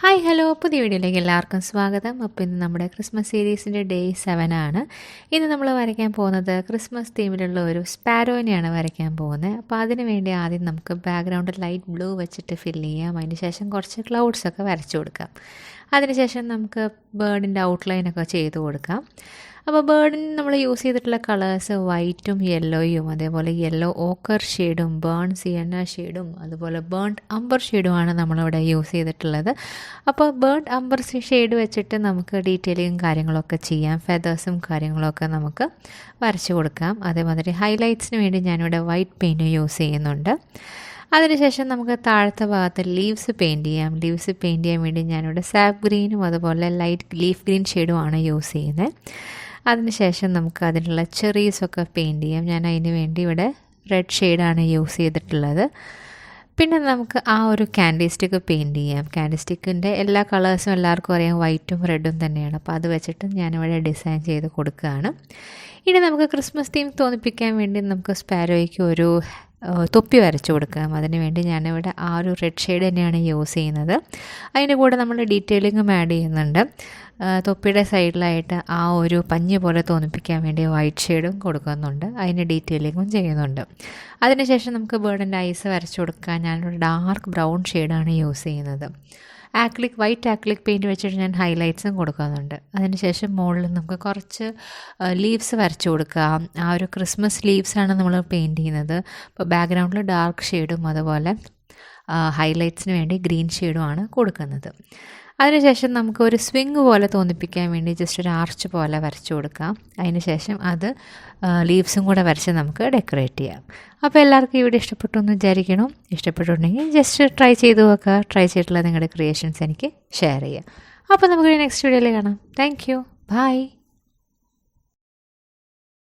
Hi hello പുതിയ വീഡിയോയിലേക്ക് എല്ലാവർക്കും സ്വാഗതം. അപ്പോൾ ഇന്ന് നമ്മുടെ ക്രിസ്മസ് സീരീസിൻ്റെ ഡേ 7 ആണ്. ഇന്ന് നമ്മൾ വരയ്ക്കാൻ പോകുന്നത് ക്രിസ്മസ് തീമിലുള്ള ഒരു സ്പാരോനെയാണ് വരയ്ക്കാൻ പോകുന്നത്. അപ്പോൾ അതിന് വേണ്ടി ആദ്യം നമുക്ക് ബാക്ക്ഗ്രൗണ്ട് ലൈറ്റ് ബ്ലൂ വെച്ചിട്ട് ഫില്ല് ചെയ്യാം. അതിന് ശേഷം കുറച്ച് ക്ലൗഡ്സൊക്കെ വരച്ചു കൊടുക്കാം. അതിനുശേഷം നമുക്ക് ബേർഡിൻ്റെ ഔട്ട്ലൈനൊക്കെ ചെയ്ത് കൊടുക്കാം. അപ്പോൾ ബേർഡിന് നമ്മൾ യൂസ് ചെയ്തിട്ടുള്ള കളേഴ്സ് വൈറ്റും യെല്ലോയും, അതേപോലെ യെല്ലോ ഓക്കർ ഷെയ്ഡും ബേൺ സിയന്ന ഷെയ്ഡും അതുപോലെ ബേൺഡ് അംബർ ഷെയ്ഡുമാണ് നമ്മളിവിടെ യൂസ് ചെയ്തിട്ടുള്ളത്. അപ്പോൾ ബേൺഡ് അംബർ ഷെയ്ഡ് വെച്ചിട്ട് നമുക്ക് ഡീറ്റെയിലിങ്ങും കാര്യങ്ങളൊക്കെ ചെയ്യാം. ഫെതേഴ്സും കാര്യങ്ങളൊക്കെ നമുക്ക് വരച്ചു കൊടുക്കാം. അതേമാതിരി ഹൈലൈറ്റ്സിന് വേണ്ടി ഞാനിവിടെ വൈറ്റ് പെയിൻറ്റും യൂസ് ചെയ്യുന്നുണ്ട്. അതിനുശേഷം നമുക്ക് താഴത്തെ ഭാഗത്ത് ലീവ്സ് പെയിൻറ്റ് ചെയ്യാം. ലീവ്സ് പെയിൻറ്റ് ചെയ്യാൻ വേണ്ടി ഞാനിവിടെ സാപ്പ് ഗ്രീനും അതുപോലെ ലൈറ്റ് ലീഫ് ഗ്രീൻ ഷെയ്ഡുമാണ് യൂസ് ചെയ്യുന്നത്. അതിനുശേഷം നമുക്ക് അതിനുള്ള ചെറീസൊക്കെ പെയിൻറ്റ് ചെയ്യാം. ഞാൻ അതിന് വേണ്ടി ഇവിടെ റെഡ് ഷെയ്ഡാണ് യൂസ് ചെയ്തിട്ടുള്ളത്. പിന്നെ നമുക്ക് ആ ഒരു ക്യാൻഡി സ്റ്റിക്ക് പെയിൻറ്റ് ചെയ്യാം. ക്യാൻഡി സ്റ്റിക്കിൻ്റെ എല്ലാ കളേഴ്സും എല്ലാവർക്കും അറിയാം, വൈറ്റും റെഡും തന്നെയാണ്. അപ്പോൾ അത് വെച്ചിട്ട് ഞാനിവിടെ ഡിസൈൻ ചെയ്ത് കൊടുക്കുകയാണ്. ഇനി നമുക്ക് ക്രിസ്മസ് തീം തോന്നിപ്പിക്കാൻ വേണ്ടി നമുക്ക് സ്പാരോയ്ക്ക് ഒരു തൊപ്പി വരച്ചു കൊടുക്കാം. അതിന് വേണ്ടി ഞാനിവിടെ ആ ഒരു റെഡ് ഷെയ്ഡ് തന്നെയാണ് യൂസ് ചെയ്യുന്നത്. അതിൻ്റെ കൂടെ നമ്മൾ ഡീറ്റെയിലിങ്ങും ആഡ് ചെയ്യുന്നുണ്ട്. തൊപ്പിയുടെ സൈഡിലായിട്ട് ആ ഒരു പഞ്ഞ് പോലെ തോന്നിപ്പിക്കാൻ വേണ്ടി വൈറ്റ് ഷെയ്ഡും കൊടുക്കുന്നുണ്ട്. അതിന് ഡീറ്റെയിലിങ്ങും ചെയ്യുന്നുണ്ട്. അതിനുശേഷം നമുക്ക് ബേർഡിൻ്റെ ഐസ് വരച്ചു കൊടുക്കാൻ ഞാനൊരു ഡാർക്ക് ബ്രൗൺ ഷെയ്ഡാണ് യൂസ് ചെയ്യുന്നത്. വൈറ്റ് ആക്രിലിക് പെയിൻറ്റ് വെച്ചിട്ട് ഞാൻ ഹൈലൈറ്റ്സും കൊടുക്കുന്നുണ്ട്. അതിനുശേഷം മുകളിൽ നമുക്ക് കുറച്ച് ലീവ്സ് വരച്ചു കൊടുക്കാം. ആ ഒരു ക്രിസ്മസ് ലീവ്സാണ് നമ്മൾ പെയിൻറ്റ് ചെയ്യുന്നത്. അപ്പോൾ ബാക്ക്ഗ്രൗണ്ടിൽ ഡാർക്ക് ഷെയ്ഡും അതുപോലെ ഹൈലൈറ്റ്സിന് വേണ്ടി ഗ്രീൻ ഷെയ്ഡുമാണ് കൊടുക്കുന്നത്. അതിനുശേഷം നമുക്ക് ഒരു സ്വിങ് പോലെ തോന്നിപ്പിക്കാൻ വേണ്ടി ജസ്റ്റ് ഒരു ആർച്ച് പോലെ വരച്ചു കൊടുക്കാം. അതിനുശേഷം അത് ലീവ്സും കൂടെ വരച്ച് നമുക്ക് ഡെക്കറേറ്റ് ചെയ്യാം. അപ്പോൾ എല്ലാവർക്കും ഈ വീഡിയോ ഇഷ്ടപ്പെട്ടു എന്ന് വിചാരിക്കണം. ഇഷ്ടപ്പെട്ടിട്ടുണ്ടെങ്കിൽ ജസ്റ്റ് ട്രൈ ചെയ്ത് നോക്കുക. ട്രൈ ചെയ്തിട്ടുള്ള നിങ്ങളുടെ ക്രിയേഷൻസ് എനിക്ക് ഷെയർ ചെയ്യുക. അപ്പോൾ നമുക്ക് നെക്സ്റ്റ് വീഡിയോയിൽ കാണാം. Thank you. ബൈ.